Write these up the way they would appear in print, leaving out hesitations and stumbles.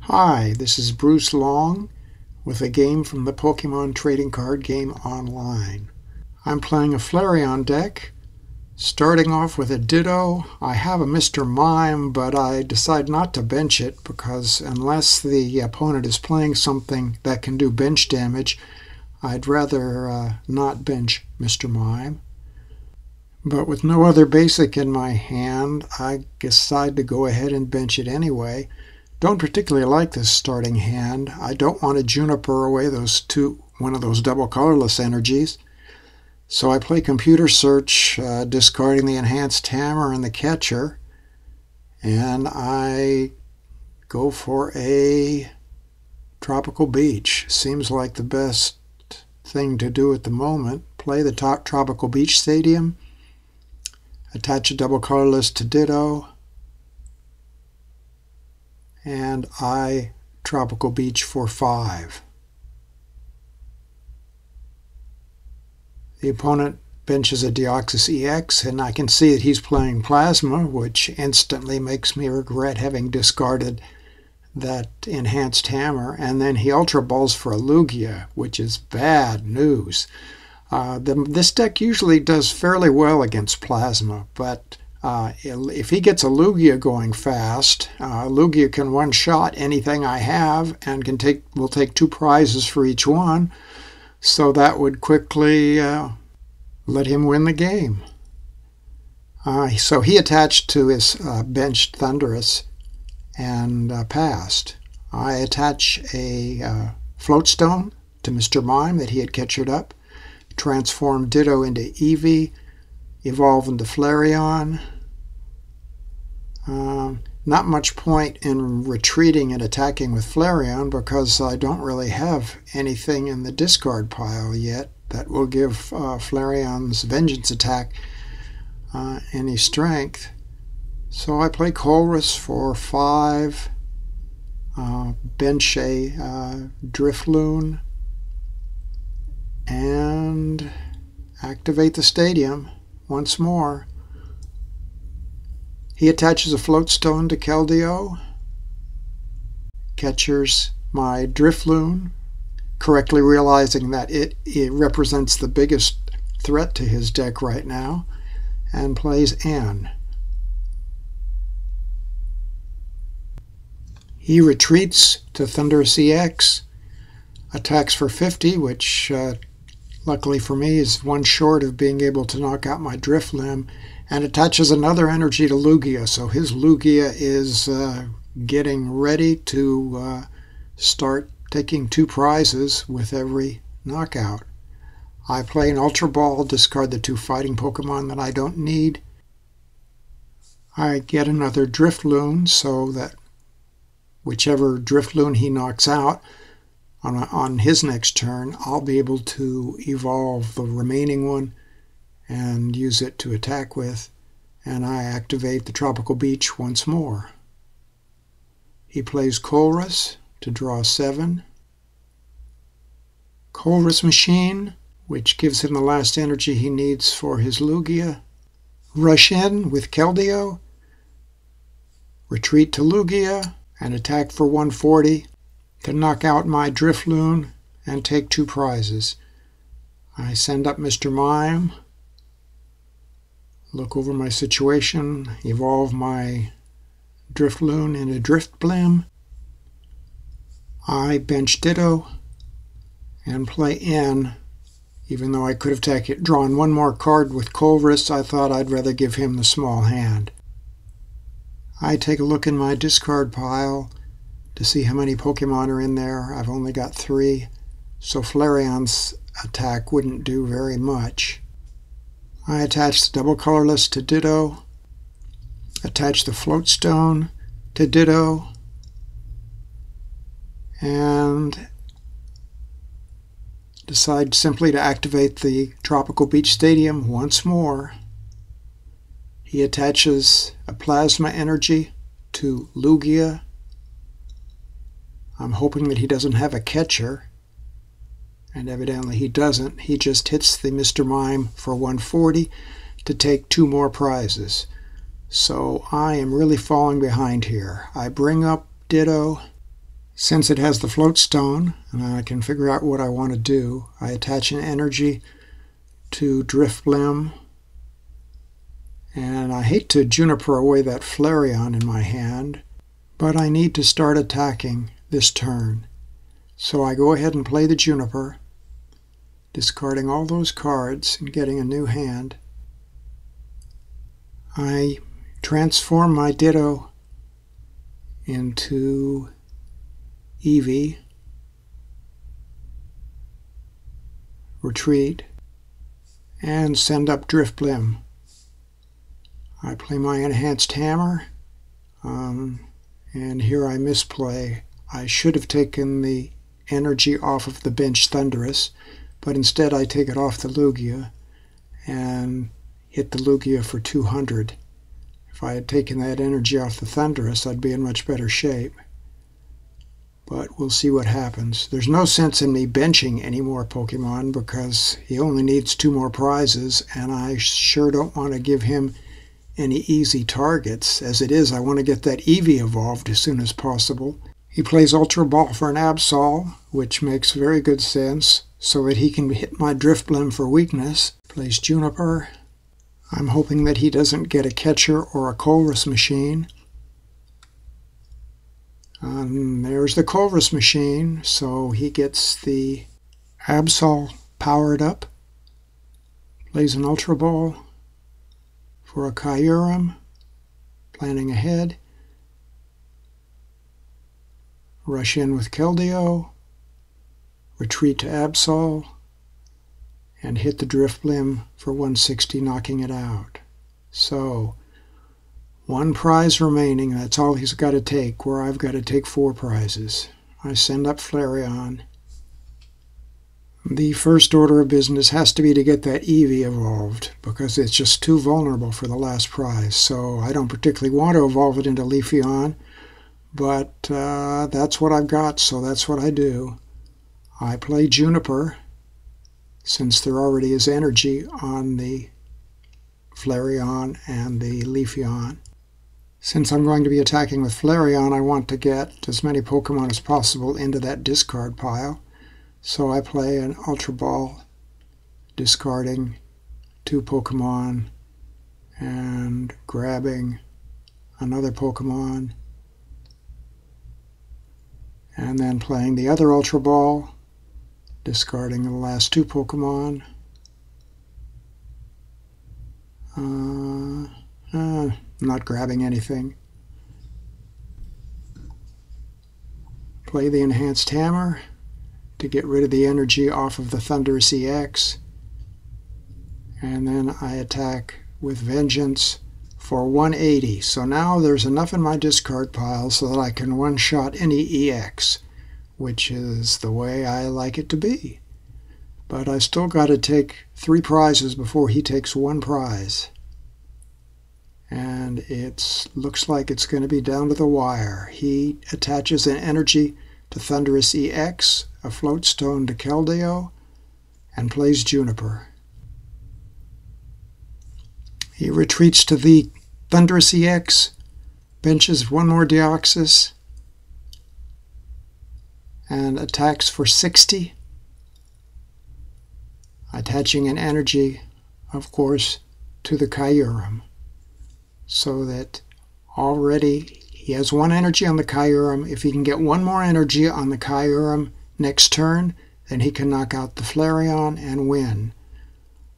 Hi, this is Bruce Long with a game from the Pokemon Trading Card Game Online. I'm playing a Flareon deck, starting off with a Ditto. I have a Mr. Mime, but I decide not to bench it because unless the opponent is playing something that can do bench damage, I'd rather not bench Mr. Mime. But with no other basic in my hand, I decide to go ahead and bench it anyway. Don't particularly like this starting hand. I don't want to Juniper away one of those double colorless energies. So I play Computer Search, discarding the Enhanced Hammer and the Catcher. And I go for a Tropical Beach. Seems like the best thing to do at the moment. Play the Tropical Beach Stadium. Attach a double colorless to Ditto. And I Tropical Beach for 5. The opponent benches a Deoxys EX, and I can see that he's playing Plasma, which instantly makes me regret having discarded that Enhanced Hammer. And then he Ultra Balls for a Lugia, which is bad news. This deck usually does fairly well against Plasma, but if he gets a Lugia going fast, Lugia can one-shot anything I have and will take 2 prizes for each one, so that would quickly let him win the game. So he attached to his benched Thundurus and passed. I attach a Floatstone to Mr. Mime that he had catchered up, transform Ditto into Eevee, evolve into Flareon. Not much point in retreating and attacking with Flareon because I don't really have anything in the discard pile yet that will give Flareon's Vengeance attack any strength. So I play Colress for 5, bench a Drifblim, and activate the stadium once more. He attaches a Floatstone to Keldeo, catchers my Drifblim, correctly realizing that it represents the biggest threat to his deck right now, and plays N. He retreats to Thundurus EX, attacks for 50, which luckily for me is one short of being able to knock out my Drifblim, and attaches another energy to Lugia. So his Lugia is getting ready to start taking 2 prizes with every knockout. I play an Ultra Ball, discard the 2 fighting Pokemon that I don't need. I get another Drifblim so that whichever Drifblim he knocks out on his next turn, I'll be able to evolve the remaining one and use it to attack with, and I activate the Tropical Beach once more. He plays Colress to draw 7. Colress Machine, which gives him the last energy he needs for his Lugia. Rush in with Keldeo, retreat to Lugia, and attack for 140 to knock out my Drifblim and take 2 prizes. I send up Mr. Mime, look over my situation, evolve my Drifblim into Drifblim. I bench Ditto and play N. Even though I could have drawn 1 more card with Colress, I thought I'd rather give him the small hand. I take a look in my discard pile to see how many Pokemon are in there. I've only got 3, so Flareon's attack wouldn't do very much. I attach the double colorless to Ditto, attach the Floatstone to Ditto, and decide simply to activate the Tropical Beach Stadium once more. He attaches a Plasma energy to Lugia. I'm hoping that he doesn't have a catcher, and evidently he doesn't. He just hits the Mr. Mime for 140 to take 2 more prizes. So I am really falling behind here. I bring up Ditto, Since it has the float stone, and I can figure out what I want to do, I attach an energy to Drifblim. And I hate to Juniper away that Flareon in my hand, but I need to start attacking this turn. So I go ahead and play the Juniper, discarding all those cards and getting a new hand. I transform my Ditto into Eevee, retreat, and send up Drifblim. I play my enhanced hammer, and here I misplay. I should have taken the energy off of the bench Thundurus, but instead I take it off the Lugia and hit the Lugia for 200. If I had taken that energy off the Thundurus, I'd be in much better shape. But we'll see what happens. There's no sense in me benching any more Pokemon because he only needs 2 more prizes, and I sure don't want to give him any easy targets. As it is, I want to get that Eevee evolved as soon as possible. He plays Ultra Ball for an Absol, which makes very good sense, so that he can hit my Drifblim for weakness. Plays Juniper. I'm hoping that he doesn't get a Catcher or a Colress Machine. There's the Colress Machine, so he gets the Absol powered up. Plays an Ultra Ball for a Kyurem, planning ahead. Rush in with Keldeo, retreat to Absol, and hit the Drifblim for 160, knocking it out. So, 1 prize remaining, that's all he's got to take, where I've got to take 4 prizes. I send up Flareon. The first order of business has to be to get that Eevee evolved, because it's just too vulnerable for the last prize. So I don't particularly want to evolve it into Leafeon, but that's what I've got, so that's what I do. I play Juniper, since there already is energy on the Flareon and the Leafeon. Since I'm going to be attacking with Flareon, I want to get as many Pokemon as possible into that discard pile. So I play an Ultra Ball, discarding 2 Pokemon and grabbing another Pokemon, and then playing the other Ultra Ball, discarding the last 2 Pokemon. Not grabbing anything. Play the Enhanced Hammer to get rid of the energy off of the Thundurus EX. And then I attack with Vengeance for 180. So now there's enough in my discard pile so that I can one-shot any EX, which is the way I like it to be. But I still got to take 3 prizes before he takes 1 prize. And it looks like it's going to be down to the wire. He attaches an energy to Thundurus EX, a Float Stone to Keldeo, and plays Juniper. He retreats to the Thundurus EX, benches 1 more Deoxys, and attacks for 60, attaching an energy, of course, to the Kyurem, so that already he has 1 energy on the Kyurem. If he can get 1 more energy on the Kyurem next turn, then he can knock out the Flareon and win.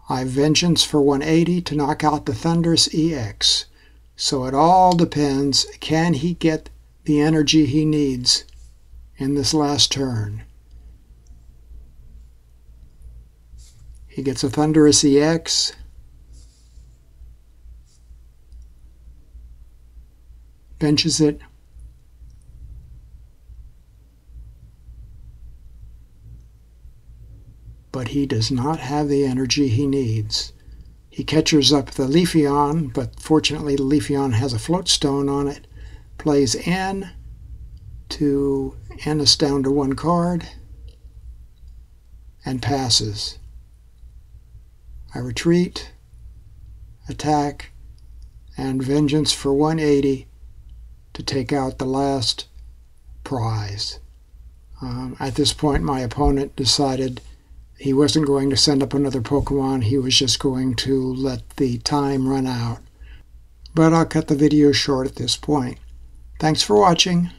I Vengeance for 180 to knock out the Thundurus EX. So it all depends, can he get the energy he needs in this last turn? He gets a Thundurus EX, benches it, but he does not have the energy he needs. He catchers up the Leafeon, but fortunately the Leafeon has a Float Stone on it, plays N to N us down to 1 card, and passes. I retreat, attack, and Vengeance for 180 to take out the last prize. At this point, my opponent decided he wasn't going to send up another Pokemon. He was just going to let the time run out. But I'll cut the video short at this point. Thanks for watching.